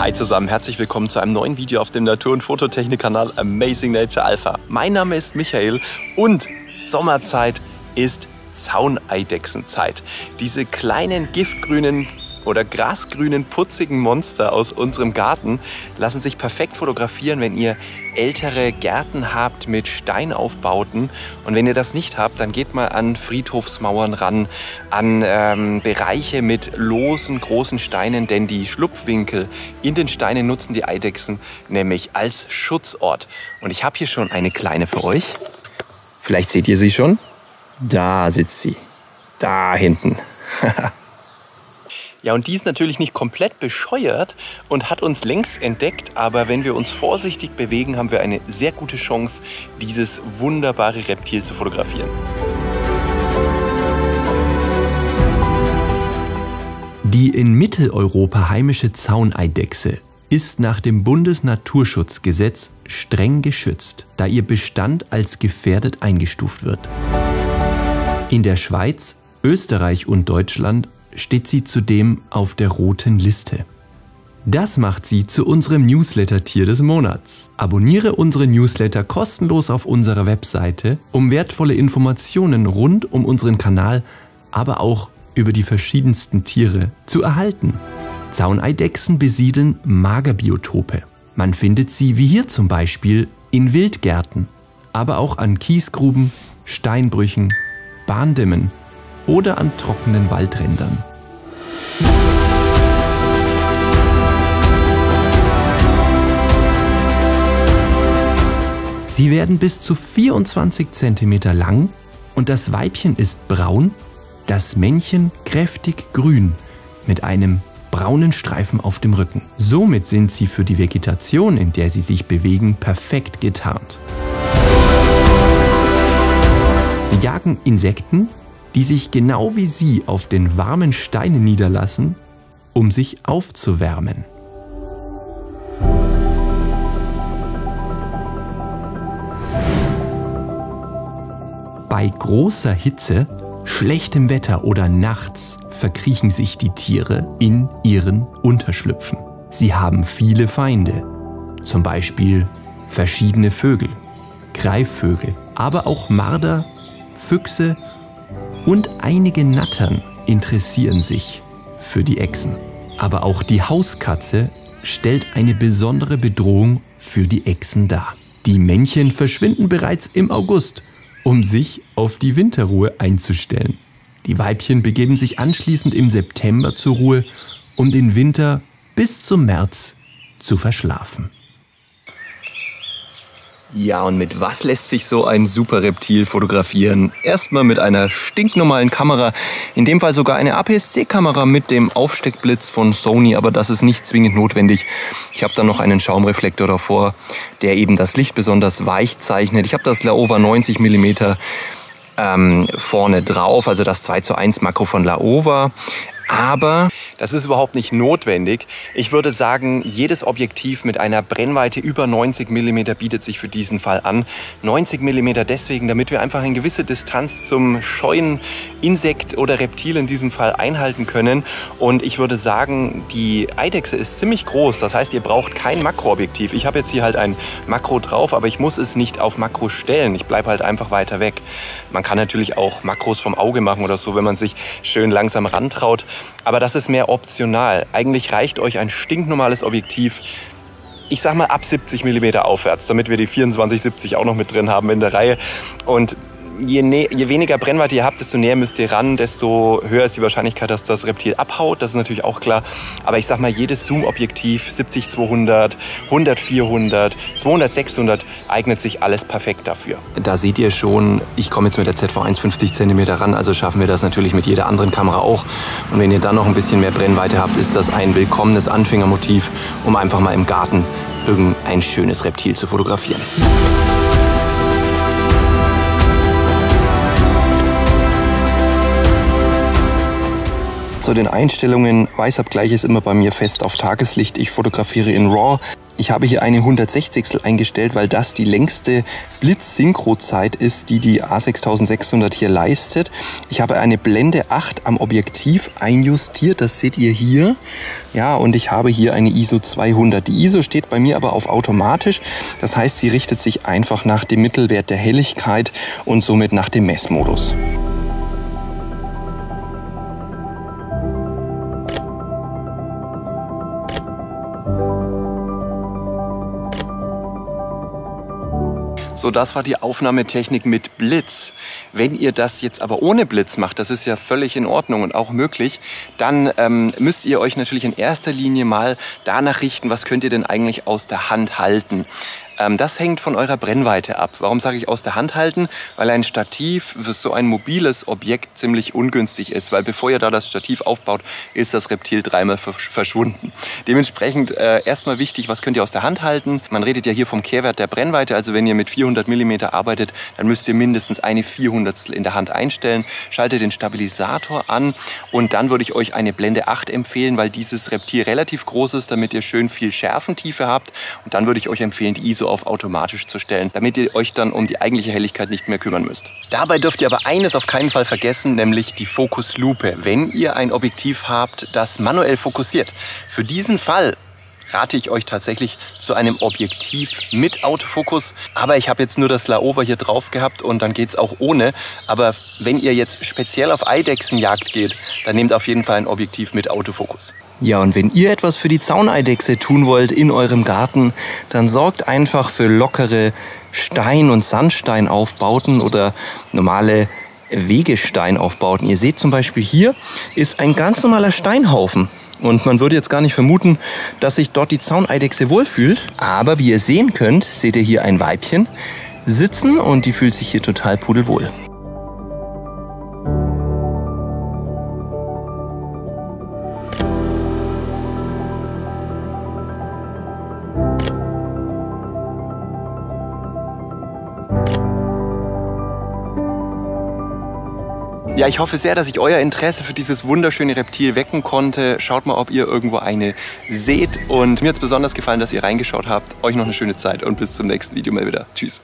Hi zusammen, herzlich willkommen zu einem neuen Video auf dem Natur- und Fototechnik-Kanal Amazing Nature Alpha. Mein Name ist Michael und Sommerzeit ist Zauneidechsenzeit. Diese kleinen giftgrünen oder grasgrünen, putzigen Monster aus unserem Garten lassen sich perfekt fotografieren, wenn ihr ältere Gärten habt mit Steinaufbauten. Und wenn ihr das nicht habt, dann geht mal an Friedhofsmauern ran, an Bereiche mit losen, großen Steinen, denn die Schlupfwinkel in den Steinen nutzen die Eidechsen nämlich als Schutzort. Und ich habe hier schon eine kleine für euch. Vielleicht seht ihr sie schon. Da sitzt sie. Da hinten. Ja, und die ist natürlich nicht komplett bescheuert und hat uns längst entdeckt, aber wenn wir uns vorsichtig bewegen, haben wir eine sehr gute Chance, dieses wunderbare Reptil zu fotografieren. Die in Mitteleuropa heimische Zauneidechse ist nach dem Bundesnaturschutzgesetz streng geschützt, da ihr Bestand als gefährdet eingestuft wird. In der Schweiz, Österreich und Deutschland steht sie zudem auf der roten Liste. Das macht sie zu unserem Newsletter-Tier des Monats. Abonniere unsere Newsletter kostenlos auf unserer Webseite, um wertvolle Informationen rund um unseren Kanal, aber auch über die verschiedensten Tiere zu erhalten. Zauneidechsen besiedeln Magerbiotope. Man findet sie wie hier zum Beispiel in Wildgärten, aber auch an Kiesgruben, Steinbrüchen, Bahndämmen oder an trockenen Waldrändern. Sie werden bis zu 24 cm lang und das Weibchen ist braun, das Männchen kräftig grün mit einem braunen Streifen auf dem Rücken. Somit sind sie für die Vegetation, in der sie sich bewegen, perfekt getarnt. Sie jagen Insekten, die sich genau wie sie auf den warmen Steinen niederlassen, um sich aufzuwärmen. Bei großer Hitze, schlechtem Wetter oder nachts verkriechen sich die Tiere in ihren Unterschlüpfen. Sie haben viele Feinde, zum Beispiel verschiedene Vögel, Greifvögel, aber auch Marder, Füchse und einige Nattern interessieren sich für die Echsen. Aber auch die Hauskatze stellt eine besondere Bedrohung für die Echsen dar. Die Männchen verschwinden bereits im August, um sich auf die Winterruhe einzustellen. Die Weibchen begeben sich anschließend im September zur Ruhe, um den Winter bis zum März zu verschlafen. Ja, und mit was lässt sich so ein super Reptil fotografieren? Erstmal mit einer stinknormalen Kamera, in dem Fall sogar eine APS-C-Kamera mit dem Aufsteckblitz von Sony, aber das ist nicht zwingend notwendig. Ich habe dann noch einen Schaumreflektor davor, der eben das Licht besonders weich zeichnet. Ich habe das Laowa 90 mm vorne drauf, also das 2:1 Makro von Laowa. Aber das ist überhaupt nicht notwendig. Ich würde sagen, jedes Objektiv mit einer Brennweite über 90 mm bietet sich für diesen Fall an. 90 mm deswegen, damit wir einfach eine gewisse Distanz zum scheuen Insekt oder Reptil in diesem Fall einhalten können. Und ich würde sagen, die Eidechse ist ziemlich groß. Das heißt, ihr braucht kein Makroobjektiv. Ich habe jetzt hier halt ein Makro drauf, aber ich muss es nicht auf Makro stellen. Ich bleibe halt einfach weiter weg. Man kann natürlich auch Makros vom Auge machen oder so, wenn man sich schön langsam rantraut. Aber das ist mehr optional. Eigentlich reicht euch ein stinknormales Objektiv, ich sag mal ab 70 mm aufwärts, damit wir die 24-70 auch noch mit drin haben in der Reihe. Und je weniger Brennweite ihr habt, desto näher müsst ihr ran, desto höher ist die Wahrscheinlichkeit, dass das Reptil abhaut. Das ist natürlich auch klar. Aber ich sag mal, jedes Zoom-Objektiv, 70-200, 100-400, 200-600, eignet sich alles perfekt dafür. Da seht ihr schon, ich komme jetzt mit der ZV1 50 cm ran, also schaffen wir das natürlich mit jeder anderen Kamera auch. Und wenn ihr dann noch ein bisschen mehr Brennweite habt, ist das ein willkommenes Anfängermotiv, um einfach mal im Garten irgendein schönes Reptil zu fotografieren. Zu den Einstellungen, Weißabgleich ist immer bei mir fest auf Tageslicht. Ich fotografiere in RAW. Ich habe hier eine 160 eingestellt, weil das die längste Blitz-Synchro-Zeit ist, die die A6600 hier leistet. Ich habe eine Blende 8 am Objektiv einjustiert, das seht ihr hier. Ja, und ich habe hier eine ISO 200. Die ISO steht bei mir aber auf automatisch. Das heißt, sie richtet sich einfach nach dem Mittelwert der Helligkeit und somit nach dem Messmodus. So, das war die Aufnahmetechnik mit Blitz. Wenn ihr das jetzt aber ohne Blitz macht, das ist ja völlig in Ordnung und auch möglich, dann müsst ihr euch natürlich in erster Linie mal danach richten, was könnt ihr denn eigentlich aus der Hand halten. Das hängt von eurer Brennweite ab. Warum sage ich aus der Hand halten? Weil ein Stativ für so ein mobiles Objekt ziemlich ungünstig ist, weil bevor ihr da das Stativ aufbaut, ist das Reptil dreimal verschwunden. Dementsprechend erstmal wichtig, was könnt ihr aus der Hand halten? Man redet ja hier vom Kehrwert der Brennweite, also wenn ihr mit 400 mm arbeitet, dann müsst ihr mindestens eine 400stel in der Hand einstellen. Schaltet den Stabilisator an und dann würde ich euch eine Blende 8 empfehlen, weil dieses Reptil relativ groß ist, damit ihr schön viel Schärfentiefe habt. Und dann würde ich euch empfehlen, die ISO auf automatisch zu stellen, damit ihr euch dann um die eigentliche Helligkeit nicht mehr kümmern müsst. Dabei dürft ihr aber eines auf keinen Fall vergessen, nämlich die Fokuslupe. Wenn ihr ein Objektiv habt, das manuell fokussiert, für diesen Fall rate ich euch tatsächlich zu einem Objektiv mit Autofokus. Aber ich habe jetzt nur das Laowa hier drauf gehabt und dann geht es auch ohne. Aber wenn ihr jetzt speziell auf Eidechsenjagd geht, dann nehmt auf jeden Fall ein Objektiv mit Autofokus. Ja, und wenn ihr etwas für die Zauneidechse tun wollt in eurem Garten, dann sorgt einfach für lockere Stein- und Sandsteinaufbauten oder normale Wegesteinaufbauten. Ihr seht zum Beispiel hier ist ein ganz normaler Steinhaufen. Und man würde jetzt gar nicht vermuten, dass sich dort die Zauneidechse wohlfühlt. Aber wie ihr sehen könnt, seht ihr hier ein Weibchen sitzen und die fühlt sich hier total pudelwohl. Ja, ich hoffe sehr, dass ich euer Interesse für dieses wunderschöne Reptil wecken konnte. Schaut mal, ob ihr irgendwo eine seht. Und mir hat es besonders gefallen, dass ihr reingeschaut habt. Euch noch eine schöne Zeit und bis zum nächsten Video mal wieder. Tschüss.